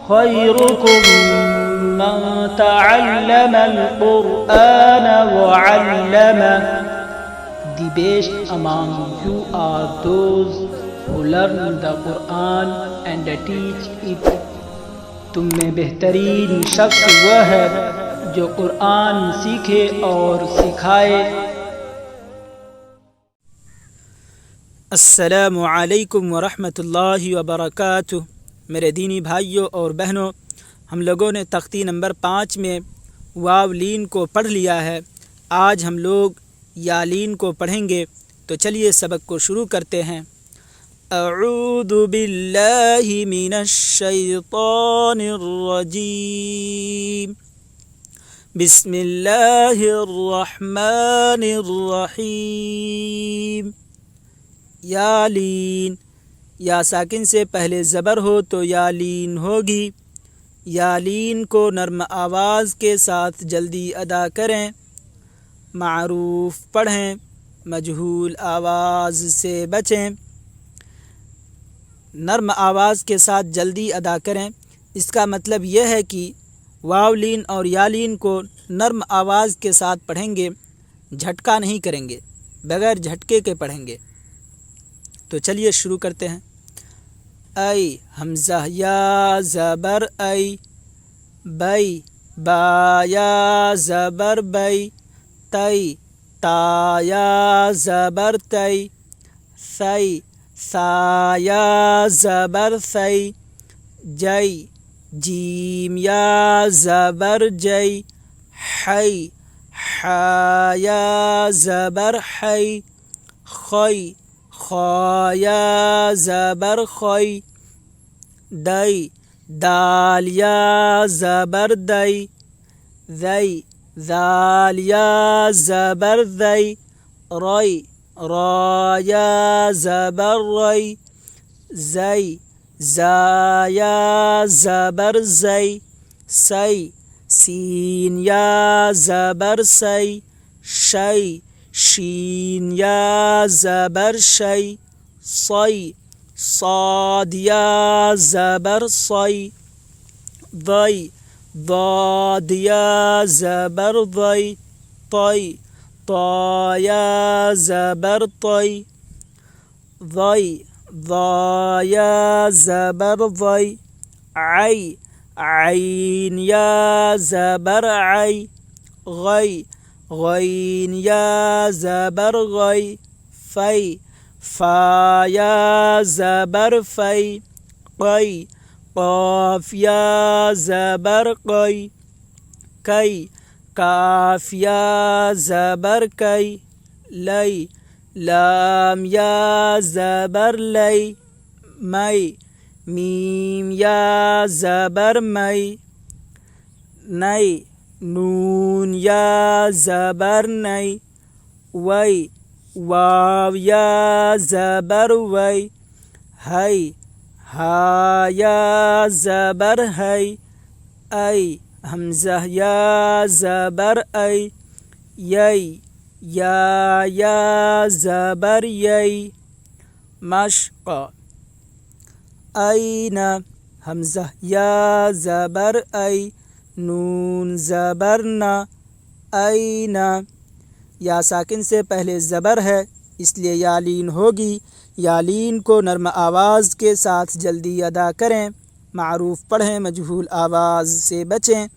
خيركم من تعلم القرآن وعلمه. The best among you are those who learn the Quran and teach it. تم میں بہترین شخص وہ ہے جو قرآن سیکھے اور سکھائے. السلام علیکم ورحمۃ اللہ وبرکاتہ. میرے دینی بھائیوں اور بہنوں، ہم لوگوں نے تختی نمبر 5 میں واو لین کو پڑھ لیا ہے. آج ہم لوگ یا لین کو پڑھیں گے، تو چلیے سبق کو شروع کرتے ہیں. اعوذ باللہ من الشیطان الرجیم. بسم اللہ الرحمن الرحیم. یا لین، یا ساکن سے پہلے زبر ہو تو یا لین ہوگی. یا لین کو نرم آواز کے ساتھ جلدی ادا کریں. معروف پڑھیں، مجہول آواز سے بچیں. نرم آواز کے ساتھ جلدی ادا کریں، اس کا مطلب یہ ہے کہ واو لین اور یا لین کو نرم آواز کے ساتھ پڑھیں گے، جھٹکا نہیں کریں گے، بغیر جھٹکے کے پڑھیں گے. تو چلیے شروع کرتے ہیں. ای حمزہ یا زبر ای، بی با یا زبر بی، تی تا یا زبر تی، ثی ثا یا زبر ثی، جی جیم یا زبر جی، حی حا یا زبر حی، خی خا یا زبر خی، دی دال یا زبر دی، ذی ذال یا زبر ذی، ری را یا زبر ری، زی زا یا زبر زی، سی سین یا زبر سی، شی شین یا زبر شی، صی صاد یا زبر صی، ضی ضاد یا زبر ضی، طی طا یا زبر طی، ضی ضا یا زبر ضی، عی عین یا زبر عی، غی غین یا زبر غی، فی فا یا زبر فی، قی قاف یا زبر قی، کی کاف یا زبر کی، لی لام یا زبر لی، می میم یا زبر می، نی نون یا زبر نی، وی واو یا زبر وی، ہی ہا یا زبر ہی، ای حمزہ یا زبر ای، یی یا زبر یی، مشق این حمزہ یا زبر ای، نون زبر نا، این. یا ساکن سے پہلے زبر ہے، اس لیے یا لین ہوگی. یا لین کو نرم آواز کے ساتھ جلدی ادا کریں. معروف پڑھیں، مجہول آواز سے بچیں.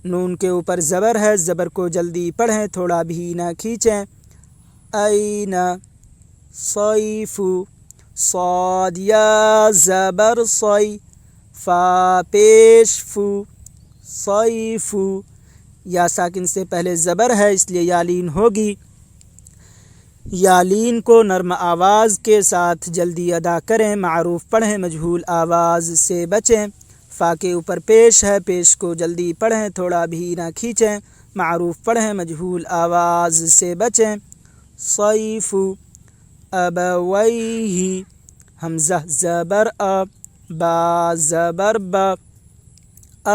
نون کے اوپر زبر ہے، زبر کو جلدی پڑھیں، تھوڑا بھی نہ کھینچیں. این صیف، صاد یا زبر صی، فا پیش فو، صیف. یا ساکن سے پہلے زبر ہے، اس لیے یا لین ہوگی. یا لین کو نرم آواز کے ساتھ جلدی ادا کریں. معروف پڑھیں، مجہول آواز سے بچیں. فا کے اوپر پیش ہے، پیش کو جلدی پڑھیں، تھوڑا بھی نہ کھینچیں. معروف پڑھیں، مجہول آواز سے بچیں. صیف، ابویہ، حمزہ زبر ا، با زبر با،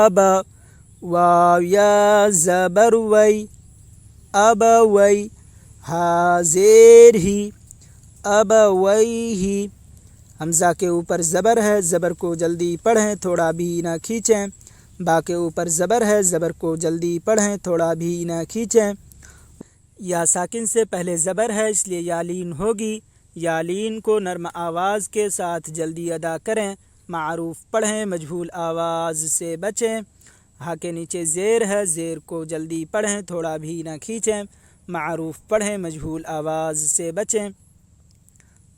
ابا. واو یا زبر وی، ابوی. ہا زیر ہی، ابویہ. حمزہ کے اوپر زبر ہے، زبر کو جلدی پڑھیں تھوڑا بھی نہ کھینچیں۔ با کے اوپر زبر ہے، زبر کو جلدی پڑھیں تھوڑا بھی نہ کھینچیں۔ یا ساکن سے پہلے زبر ہے اس لیے یا لین ہوگی، یا لین کو نرم آواز کے ساتھ جلدی ادا کریں، معروف پڑھیں مجہول آواز سے بچیں۔ ہا کے نیچے زیر ہے، زیر کو جلدی پڑھیں تھوڑا بھی نہ کھینچیں، معروف پڑھیں مجہول آواز سے بچیں۔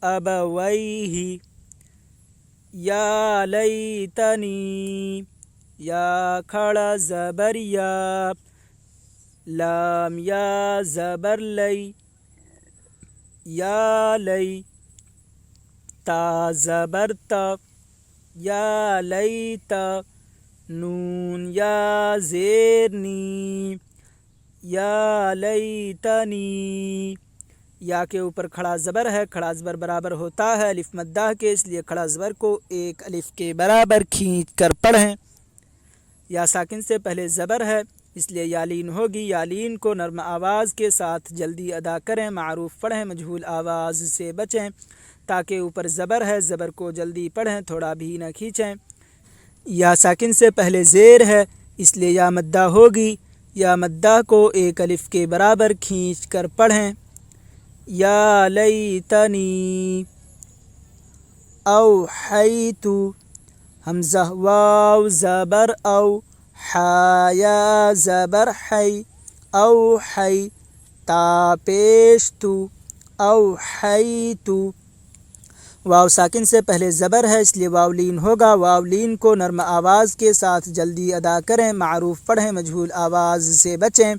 ابویہ، یا لیتنی، یا کھڑا زبر یا، لام یا زبر لی، یا لی، تا زبر تا، یا لیتا، نون یا زیر نی، یا لیتنی۔ یا کے اوپر کھڑا زبر ہے، کھڑا زبر برابر ہوتا ہے الف مدہ کے، اس لیے کھڑا زبر کو ایک الف کے برابر کھینچ کر پڑھیں۔ یا ساکن سے پہلے زبر ہے اس لیے یا لین ہوگی، یا لین کو نرم آواز کے ساتھ جلدی ادا کریں، معروف پڑھیں مجہول آواز سے بچیں۔ تاکہ اوپر زبر ہے، زبر کو جلدی پڑھیں تھوڑا بھی نہ کھینچیں۔ یا ساکن سے پہلے زیر ہے اس لیے یا مدہ ہوگی، یا مدہ کو ایک الف کے برابر کھینچ کر پڑھیں۔ یا لیتنی، اوحیت، حمزہ واو زبر او، حیا زبر حی، اوحی، تا پیش تو، اوحیت۔ واو ساکن سے پہلے زبر ہے اس لیے واو لین ہوگا، واو لین کو نرم آواز کے ساتھ جلدی ادا کریں، معروف پڑھیں مجہول آواز سے بچیں۔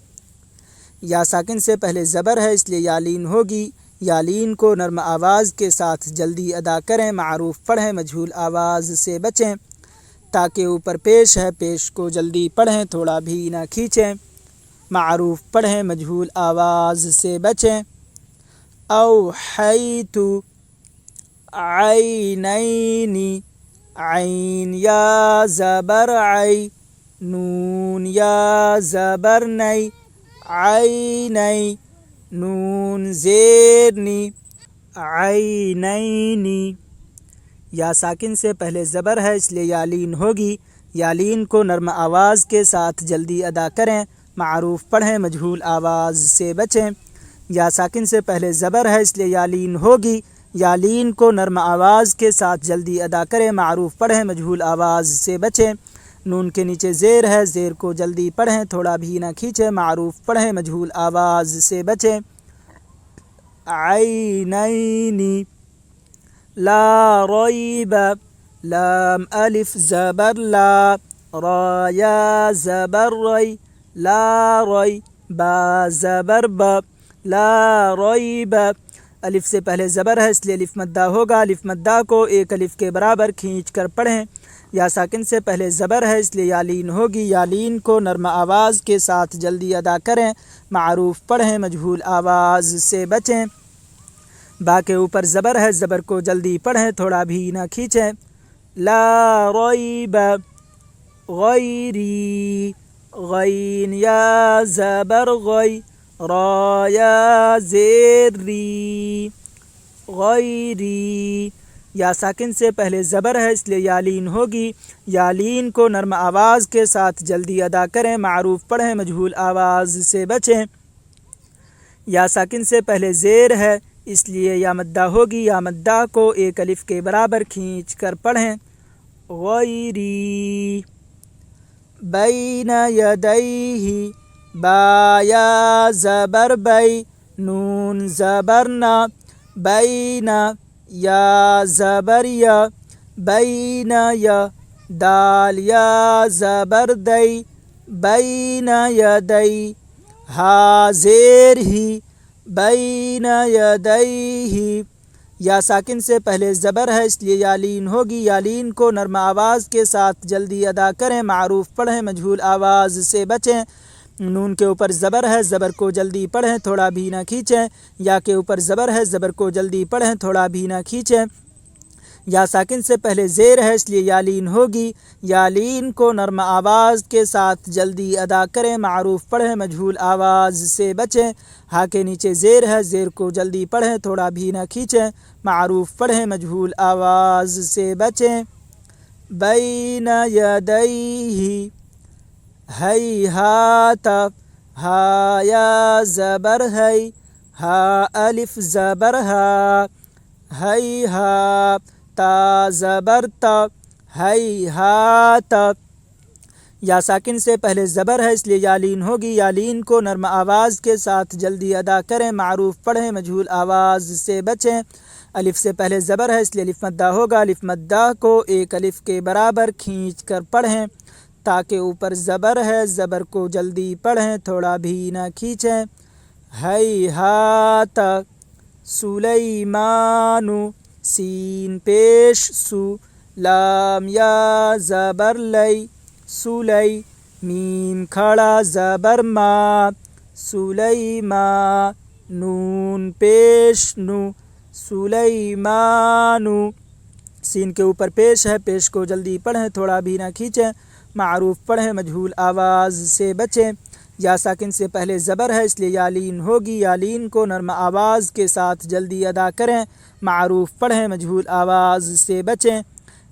یا ساکن سے پہلے زبر ہے اس لیے یا لین ہوگی، یا لین کو نرم آواز کے ساتھ جلدی ادا کریں، معروف پڑھیں مجہول آواز سے بچیں۔ تاکہ اوپر پیش ہے، پیش کو جلدی پڑھیں تھوڑا بھی نہ کھینچیں، معروف پڑھیں مجہول آواز سے بچیں۔ اوحیت، عینین، عین یا زبر عی، نون یا زبر نی، عینی، نون زیر نی، عینینی۔ یا ساکن سے پہلے زبر ہے اس لیے یا لین ہوگی، یا لین کو نرم آواز کے ساتھ جلدی ادا کریں، معروف پڑھیں مجہول آواز سے بچیں۔ یا ساکن سے پہلے زبر ہے اس لیے یا لین ہوگی، یا لین کو نرم آواز کے ساتھ جلدی ادا کریں، معروف پڑھیں مجہول آواز سے بچیں۔ نون کے نیچے زیر ہے، زیر کو جلدی پڑھیں تھوڑا بھی نہ کھینچیں، معروف پڑھیں مجہول آواز سے بچیں۔ عینین، لا ریب، لام الف زبر لا، را یا زبر ری، لا ری، با زبر با، لا ریب۔ الف سے پہلے زبر ہے اس لیے الف مدہ ہوگا، الف مدہ کو ایک الف کے برابر کھینچ کر پڑھیں۔ یا ساکن سے پہلے زبر ہے اس لیے یا لین ہوگی، یا لین کو نرم آواز کے ساتھ جلدی ادا کریں، معروف پڑھیں مجہول آواز سے بچیں۔ با کے اوپر زبر ہے، زبر کو جلدی پڑھیں تھوڑا بھی نہ کھینچیں۔ لا ریب، غیری، غین یا زبر غی، را یا زیر ری، غیری۔ یا ساکن سے پہلے زبر ہے اس لیے یا لین ہوگی، یا لین کو نرم آواز کے ساتھ جلدی ادا کریں، معروف پڑھیں مجہول آواز سے بچیں۔ یا ساکن سے پہلے زیر ہے اس لیے یا مدہ ہوگی، یا مدہ کو ایک الف کے برابر کھینچ کر پڑھیں۔ غیری، بین یدیہ، با یا زبر بی، نون زبر نا، بین، یا زبر یا، بین یا، دال یا زبر دی، بین یدی، ہا زیر ہی، بین یدیہ۔ یا ساکن سے پہلے زبر ہے اس لیے یا لین ہوگی، یا لین کو نرم آواز کے ساتھ جلدی ادا کریں، معروف پڑھیں مجہول آواز سے بچیں۔ نون کے اوپر زبر ہے، زبر کو جلدی پڑھیں تھوڑا بھی نہ کھینچیں۔ یا کے اوپر زبر ہے، زبر کو جلدی پڑھیں تھوڑا بھی نہ کھینچیں۔ یا ساکن سے پہلے زیر ہے اس لیے یالین ہوگی، یالین کو نرم آواز کے ساتھ جلدی ادا کریں، معروف پڑھیں، مجہول آواز سے بچیں۔ ہا کے نیچے زیر ہے، زیر کو جلدی پڑھیں، تھوڑا بھی نہ کھینچیں، معروف پڑھیں، مجہول آواز سے بچیں۔ بین یدیہ ہیہات، ہا یا زبر ہے، ہا الف زبر ہا، ہیہا تا زبر تا، ہیہات۔ یا ساکن سے پہلے زبر ہے اس لیے یالین ہوگی، یالین کو نرم آواز کے ساتھ جلدی ادا کریں، معروف پڑھیں، مجہول آواز سے بچیں۔ الف سے پہلے زبر ہے اس لیے الف مدہ ہوگا، الف مدہ کو ایک الف کے برابر کھینچ کر پڑھیں۔ تاکہ اوپر زبر ہے، زبر کو جلدی پڑھیں، تھوڑا بھی نہ کھینچیں۔ ہیہات سلیمان، سین پیش سو، لام یا زبر لی، سلی، میم کھڑا زبر ما، سلیما، نون پیش نو، سلیمانو۔ سین کے اوپر پیش ہے، پیش کو جلدی پڑھیں، تھوڑا بھی نہ کھینچیں، معروف پڑھیں، مجہول آواز سے بچیں۔ یا ساکن سے پہلے زبر ہے اس لیے یالین ہوگی، یالین کو نرم آواز کے ساتھ جلدی ادا کریں، معروف پڑھیں، مجہول آواز سے بچیں۔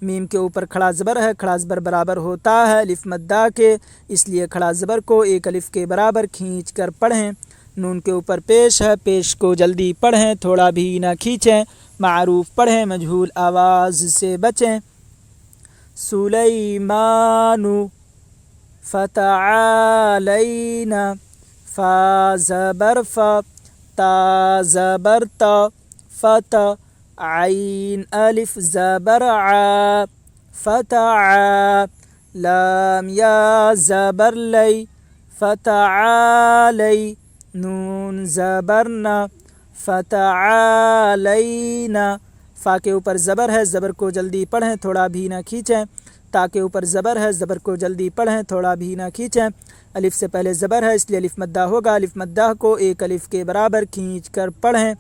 میم کے اوپر کھڑا زبر ہے، کھڑا زبر برابر ہوتا ہے الف مدہ کے، اس لیے کھڑا زبر کو ایک الف کے برابر کھینچ کر پڑھیں۔ نون کے اوپر پیش ہے، پیش کو جلدی پڑھیں، تھوڑا بھی نہ کھینچیں، معروف پڑھیں، مجہول آواز سے بچیں۔ سلیمان فتعالین، فا زبر فا، تا زبر تا، فت، عین الف زبر ع، فتع، لام یا زبر لی، فتعالی، نون زبر نا، فتعالین۔ فا کے اوپر زبر ہے، زبر کو جلدی پڑھیں، تھوڑا بھی نہ کھینچیں۔ تا کے اوپر زبر ہے، زبر کو جلدی پڑھیں، تھوڑا بھی نہ کھینچیں۔ الف سے پہلے زبر ہے اس لیے الف مدہ ہوگا، الف مدہ کو ایک الف کے برابر کھینچ کر پڑھیں۔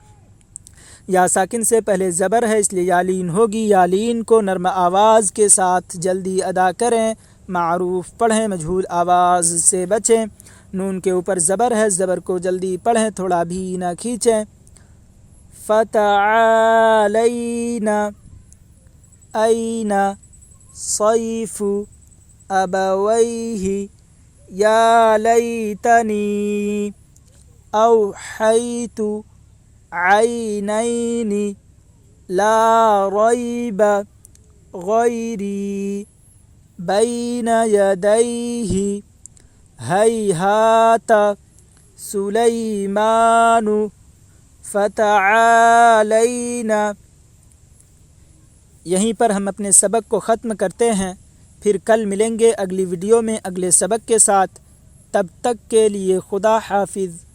یا ساکن سے پہلے زبر ہے اس لیے یالین ہوگی، یالین کو نرم آواز کے ساتھ جلدی ادا کریں، معروف پڑھیں، مجہول آواز سے بچیں۔ نون کے اوپر زبر ہے، زبر کو جلدی پڑھیں، تھوڑا بھی نہ کھینچیں۔ فتعالین، این، صیف، ابویہ، یا لیتنی، اوحیت، عینین، لا ریب، غیری، بین یدیہ ہیہات سلیمان فتعالین۔ یہیں پر ہم اپنے سبق کو ختم کرتے ہیں، پھر کل ملیں گے اگلی ویڈیو میں اگلے سبق کے ساتھ۔ تب تک کے لیے خدا حافظ۔